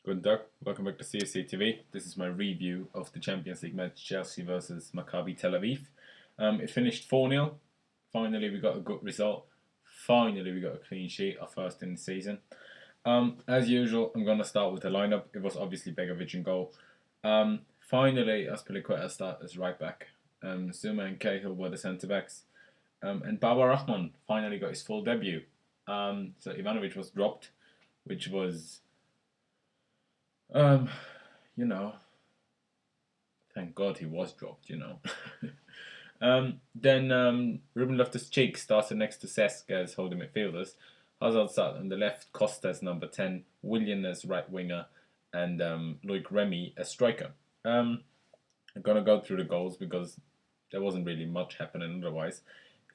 Good Doug, welcome back to CSC TV. This is my review of the Champions League match Chelsea versus Maccabi Tel Aviv. It finished 4-0. Finally, we got a good result. Finally, we got a clean sheet, our first in the season. As usual, I'm going to start with the lineup. It was obviously Begovic in goal. Finally, Azpilicueta started as right back. Zuma and Cahill were the centre backs. And Baba Rahman finally got his full debut. So Ivanovic was dropped, which was Um, you know, thank God he was dropped. Then Ruben Loftus-Cheek started next to Cesc as holding midfielders. Hazard started on the left, Costa as number 10, Willian as right winger, and Loic Remy as striker. I'm going to go through the goals because there wasn't really much happening otherwise,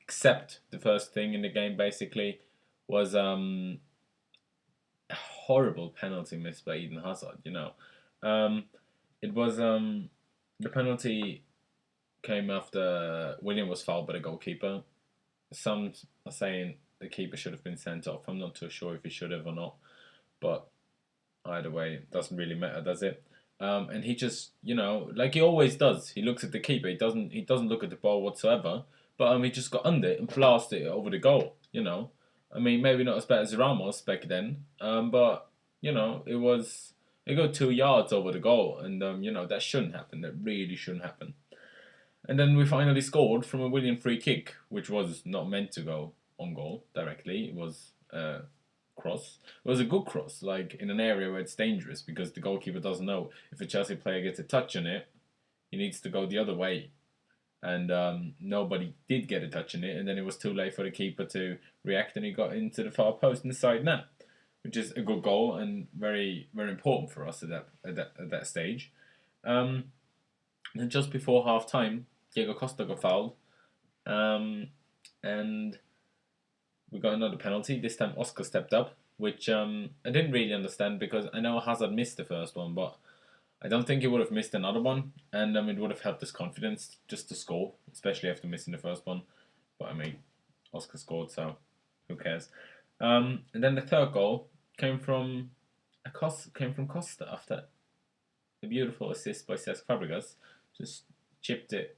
except the first thing in the game basically was a horrible penalty missed by Eden Hazard. Um, it was the penalty came after William was fouled by the goalkeeper. Some are saying the keeper should have been sent off. I'm not too sure if he should have or not, but either way, it doesn't really matter, does it? And he just, like he always does, he looks at the keeper. He doesn't look at the ball whatsoever. But he just got under it and blasted it over the goal. I mean, maybe not as bad as Ramos back then, but it got 2 yards over the goal, and that shouldn't happen. That really shouldn't happen. And then we finally scored from a William free kick, which was not meant to go on goal directly. It was a cross. It was a good cross, like in an area where it's dangerous because the goalkeeper doesn't know if a Chelsea player gets a touch on it, he needs to go the other way. And nobody did get a touch on it, and then it was too late for the keeper to react, and he got into the far post in the side net, which is a good goal and very very important for us at that stage. And just before half time, Diego Costa got fouled, and we got another penalty. This time Oscar stepped up, which I didn't really understand because I know Hazard missed the first one, but I don't think he would have missed another one, and it would have helped his confidence just to score, especially after missing the first one. But I mean, Oscar scored, so who cares? And then the third goal came from Costa after a beautiful assist by Cesc Fabregas. Just chipped it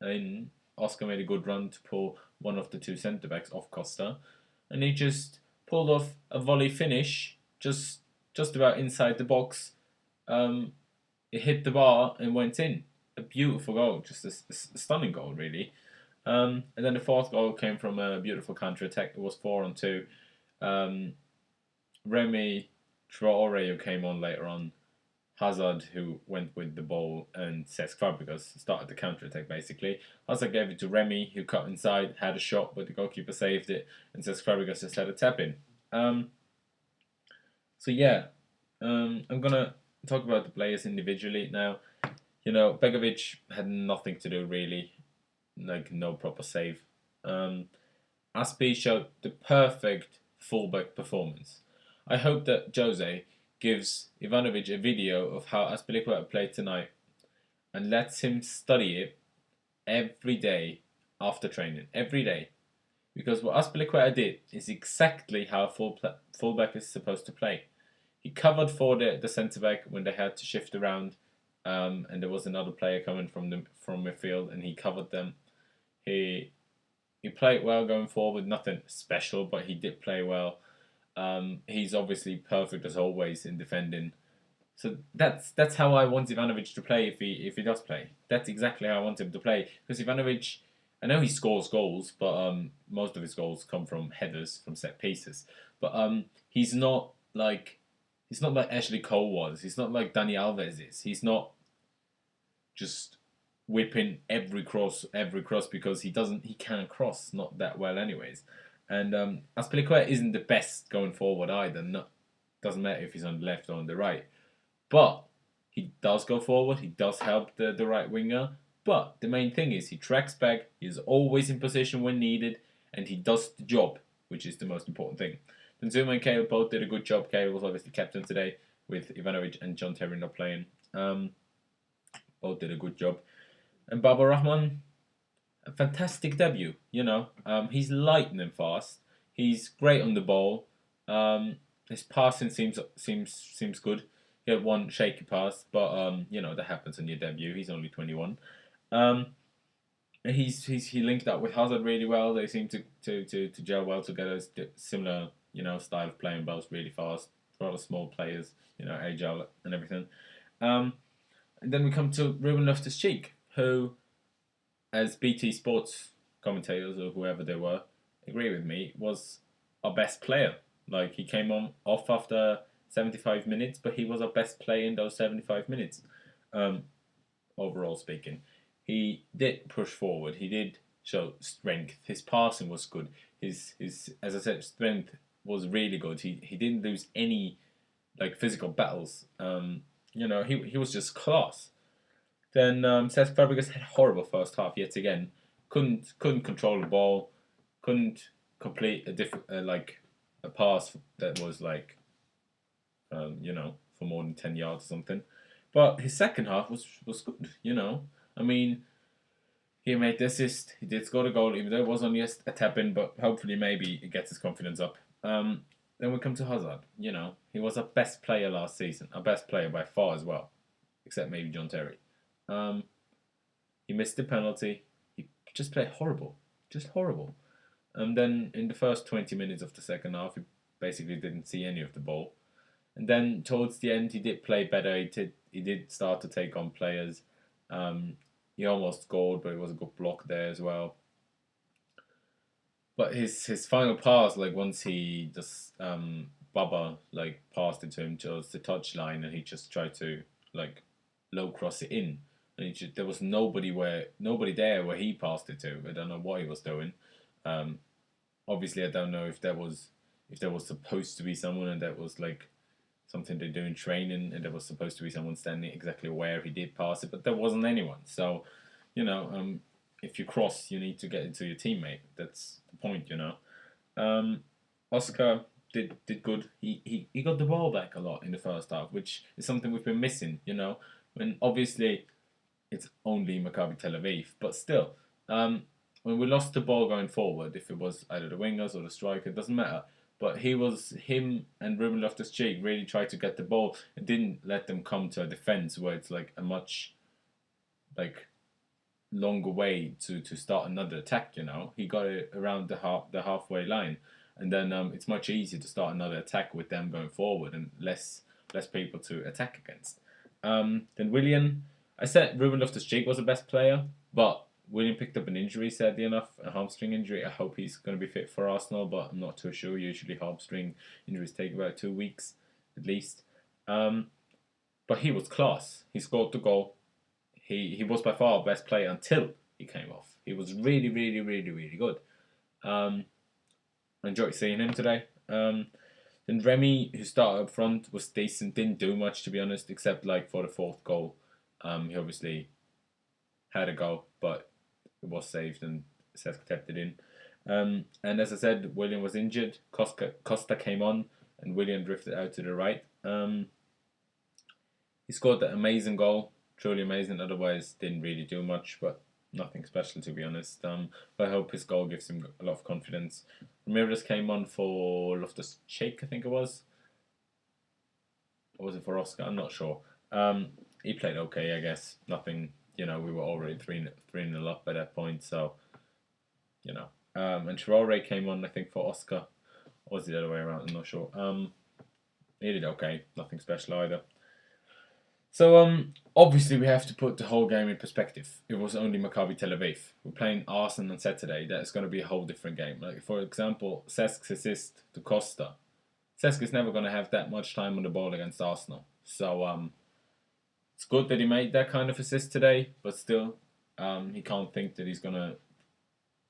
in. Oscar made a good run to pull one of the two centre backs off Costa, and he just pulled off a volley finish just about inside the box. It hit the bar and went in. A beautiful goal, just a stunning goal, really. And then the fourth goal came from a beautiful counter attack. It was 4-on-2. Remy Traore, who came on later on, Hazard, who went with the ball, and Cesc Fabregas started the counter attack basically. Hazard gave it to Remy, who cut inside, had a shot, but the goalkeeper saved it, and Cesc Fabregas just had a tap in. So yeah, I'm gonna talk about the players individually now. Begovic had nothing to do really, like no proper save. Aspi showed the perfect fullback performance. I hope that Jose gives Ivanovic a video of how Azpilicueta played tonight and lets him study it every day after training. Every day. Because what Azpilicueta did is exactly how a fullback is supposed to play. He covered for the centre back when they had to shift around, and there was another player coming from midfield, and he covered them. He played well going forward, nothing special, but he did play well. He's obviously perfect as always in defending. So that's how I want Ivanovic to play if he does play. That's exactly how I want him to play. Because Ivanovic, I know he scores goals, but most of his goals come from headers, from set pieces. But he's not like Ashley Cole was. He's not like Dani Alves is. He's not just whipping every cross because he can't cross not that well anyways. And Azpilicueta isn't the best going forward either. Doesn't matter if he's on the left or on the right. But he does go forward. He does help the right winger. But the main thing is he tracks back. He's always in position when needed. And he does the job, which is the most important thing. Then Zuma and Cahill both did a good job. Cahill was obviously captain today with Ivanovic and John Terry not playing. Both did a good job. And Baba Rahman, a fantastic debut. He's lightning fast. He's great on the ball. His passing seems good. He had one shaky pass, but that happens in your debut. He's only 21. Um, he linked up with Hazard really well. They seem to gel well together. It's similar, style of playing, both really fast, rather small players, agile and everything. Um, and then we come to Ruben Loftus-Cheek, who, as BT Sports commentators or whoever they were, agree with me, was our best player. Like, he came on off after 75 minutes, but he was our best player in those 75 minutes. Um, Overall speaking, he did push forward. He did show strength. His passing was good. His as I said, strength was really good. He didn't lose any physical battles. He was just class. Then Cesc Fabregas had a horrible first half yet again. Couldn't control the ball. Couldn't complete a pass that was for more than 10 yards or something. But his second half was good. I mean, he made the assist. He did score the goal, even though it was only a tap in. But hopefully, maybe it gets his confidence up. Then we come to Hazard. He was our best player last season, our best player by far as well, except maybe John Terry. He missed the penalty. He just played horrible, just horrible. And then in the first 20 minutes of the second half, he basically didn't see any of the ball. And then towards the end, he did play better. He did start to take on players. He almost scored, but it was a good block there as well. But his final pass, once he just Baba passed it to him towards the touchline, and he just tried to low cross it in, and there was nobody there where he passed it to. I don't know what he was doing. Obviously, I don't know if there was supposed to be someone, and that was something they do in training, and there was supposed to be someone standing exactly where he did pass it, but there wasn't anyone. So, if you cross, you need to get it to your teammate. That's the point, Oscar did good. He got the ball back a lot in the first half, which is something we've been missing, when obviously it's only Maccabi Tel Aviv, but still, when we lost the ball going forward, if it was either the wingers or the striker, it doesn't matter. But him and Ruben Loftus-Cheek really tried to get the ball and didn't let them come to a defence where it's a much longer way to start another attack. He got it around the halfway line, and then it's much easier to start another attack with them going forward and less people to attack against. Then Willian, I said Ruben Loftus-Cheek was the best player, but Willian picked up an injury, sadly enough, a hamstring injury. I hope he's going to be fit for Arsenal, but I'm not too sure. Usually hamstring injuries take about 2 weeks, at least. But he was class. He scored the goal. He was by far our best player until he came off. He was really, really, really, really good. I enjoyed seeing him today. Then Remy, who started up front, was decent. Didn't do much, to be honest, except for the fourth goal. He obviously had a goal, but it was saved and Cesc kept it in. And as I said, Willian was injured. Costa came on and Willian drifted out to the right. He scored that amazing goal, truly amazing. Otherwise, didn't really do much, but nothing special, to be honest. But I hope his goal gives him a lot of confidence. Ramirez came on for Loftus-Cheek, I think it was. Or was it for Oscar? I'm not sure. He played okay, I guess. Nothing. We were already 3-0 up by that point, so, and Traore came on, I think, for Oscar. Or was it the other way around? I'm not sure. He did okay. Nothing special either. So, obviously, we have to put the whole game in perspective. It was only Maccabi Tel Aviv. We're playing Arsenal on Saturday. That's going to be a whole different game. For example, Cesc's assist to Costa. Cesc is never going to have that much time on the ball against Arsenal. So, it's good that he made that kind of assist today, but still, he can't think that he's going to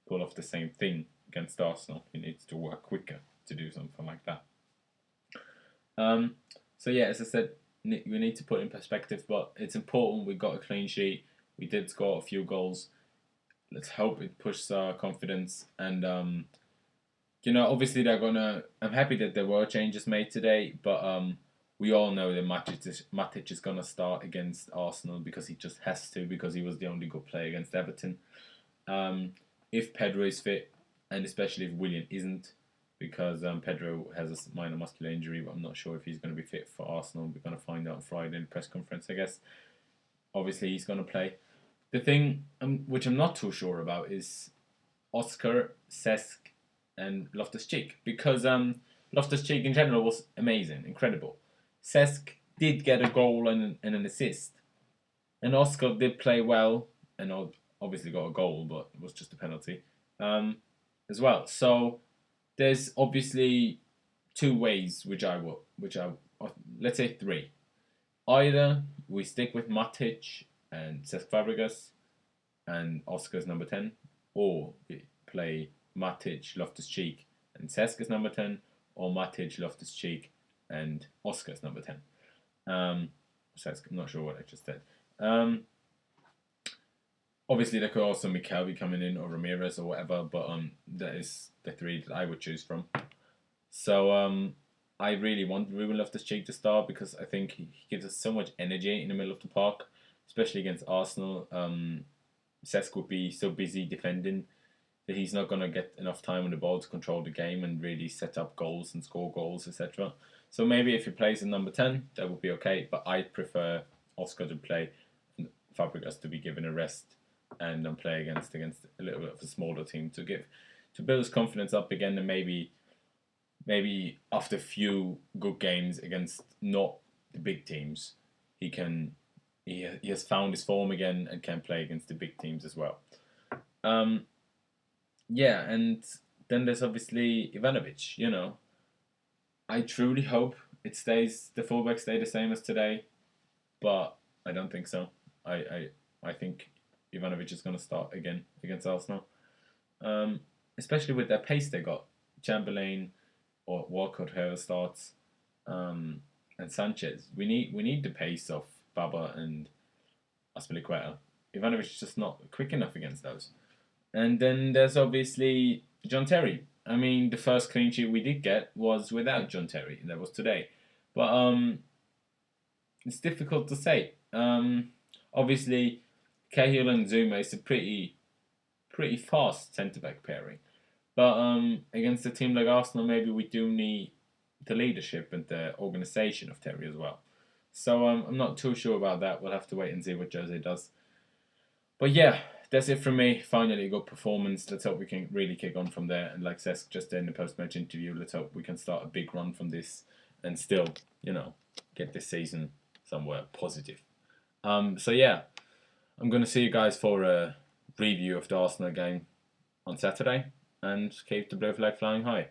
pull off the same thing against Arsenal. He needs to work quicker to do something like that. So yeah, as I said, we need to put in perspective, but it's important we got a clean sheet. We did score a few goals. Let's hope it pushes our confidence. And, obviously they're going to... I'm happy that there were changes made today, but... we all know that Matic is going to start against Arsenal because he just has to, because he was the only good player against Everton. If Pedro is fit, and especially if Willian isn't, because Pedro has a minor muscular injury, but I'm not sure if he's going to be fit for Arsenal. We're going to find out on Friday in the press conference, I guess. Obviously, he's going to play. The thing which I'm not too sure about is Oscar, Cesc, and Loftus-Cheek, because Loftus-Cheek in general was amazing, incredible. Cesc did get a goal and an assist, and Oscar did play well and obviously got a goal, but it was just a penalty as well. So there's obviously two ways which I let's say three. Either we stick with Matic and Cesc Fabregas and Oscar's number 10, or we play Matic, Loftus-Cheek and Cesc as number 10, or Matic, Loftus-Cheek and Oscar's number 10. Cesc, I'm not sure what I just said. Obviously, there could also Mikel be coming in, or Ramirez, or whatever, but that is the three that I would choose from. So I really want Ruben Loftus-Cheek to start, because I think he gives us so much energy in the middle of the park, especially against Arsenal. Cesc would be so busy defending that he's not going to get enough time on the ball to control the game and really set up goals and score goals, etc. So maybe if he plays in number 10, that would be okay, but I prefer Oscar to play and Fabregas to be given a rest and play against a little bit of a smaller team to build his confidence up again, and maybe after a few good games against not the big teams, he has found his form again and can play against the big teams as well. Yeah, and then there's obviously Ivanovic. I truly hope the fullbacks stay the same as today, but I don't think so. I think Ivanovic is going to start again against Arsenal, especially with their pace they got. Chamberlain or Walcott, whoever starts, and Sanchez. We need the pace of Baba and Aspilicueta. Ivanovic is just not quick enough against those. And then there's obviously John Terry. I mean, the first clean sheet we did get was without John Terry, and that was today. But it's difficult to say. Obviously, Cahill and Zuma is a pretty fast centre-back pairing. But against a team like Arsenal, maybe we do need the leadership and the organisation of Terry as well. So I'm not too sure about that. We'll have to wait and see what Jose does. But yeah, that's it from me. Finally, a good performance. Let's hope we can really kick on from there. And like Cesc just said in the post-match interview, let's hope we can start a big run from this and still, get this season somewhere positive. So yeah, I'm going to see you guys for a review of the Arsenal game on Saturday, and keep the blue flag flying high.